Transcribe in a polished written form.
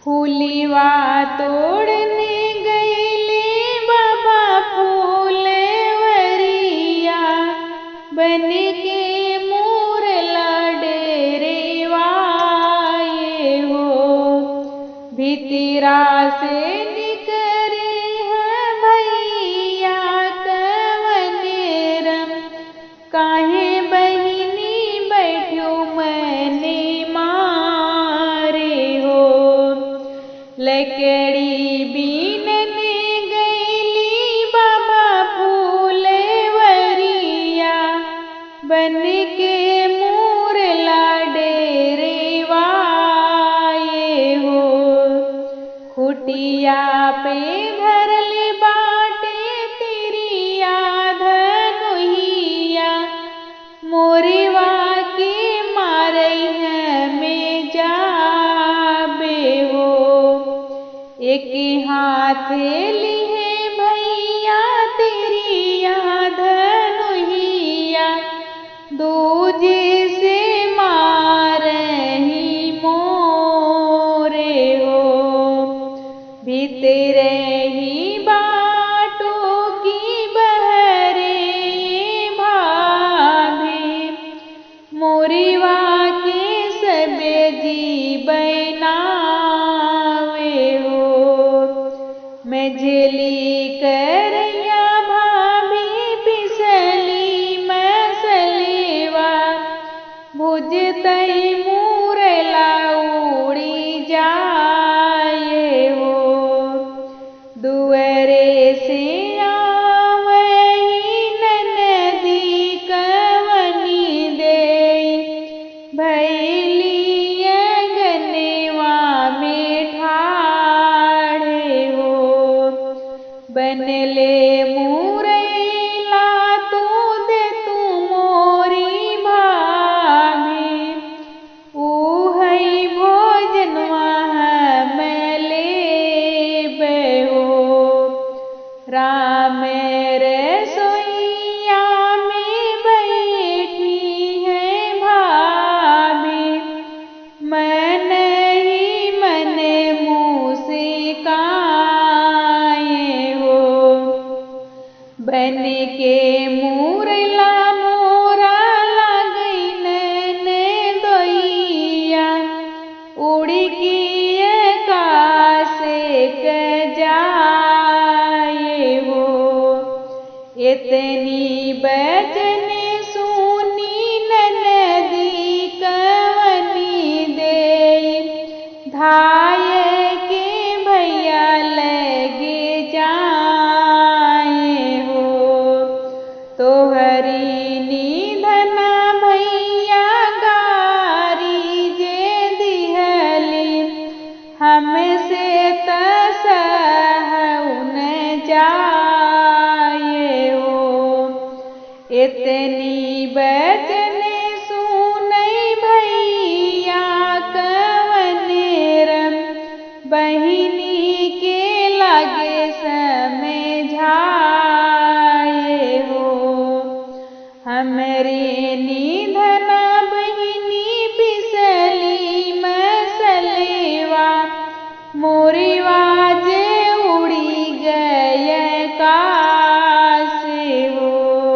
फूलिवा तोड़ने गईले बाबा फूलवरिया, बन के मोरला डेरेवाए हो। भितरा से निकरे हैं भैया कवनेरम, काहे बहिनी बैठ्यो मने मारे हो। लकड़ी बीनने गईली बाबा फूलवरिया, बन के मोरला डेरेवाए हो। खुटिया पे धरले बाटे तिरिया धनुहिया, मोरवा के मारई है में जाबे हो। एक हाथे लिहे भैया तिरिया धनुहिया, दूजे से मारही मोरे हो। भीतरे ही बाटो की बहरे भाभी, मोरवा के सब जी बनावे हो। मझली करैया भाभी पिसली मसलेवा, भुजतई मोरला उड़ी जाए हो। दुअरे से आवही ननदी कवनी देई, भैली अगनेवा में ठाढ़े हो। बनले मुरैला तू दे तू मोरी भाभी, ऊहई भोजनवा हम लेबे हो। राम रसोइया में बैठी है भाभी, मन ही मन मुस्काए हो। बन के मोरला मोरा लगई ननदोइया, उड़ के आकाश क जाए हो। इतनी बचन सुनी ननदी कवनी देई, धाय के भैया लगे जाए हो। तोहरी निधना भैया गारी जे दिहली, हमसे तसहु न जाए हो। इतनी बचन सुनई भैया कवनेरम, बहिनी के लागे समझाए हो। हमरे निधना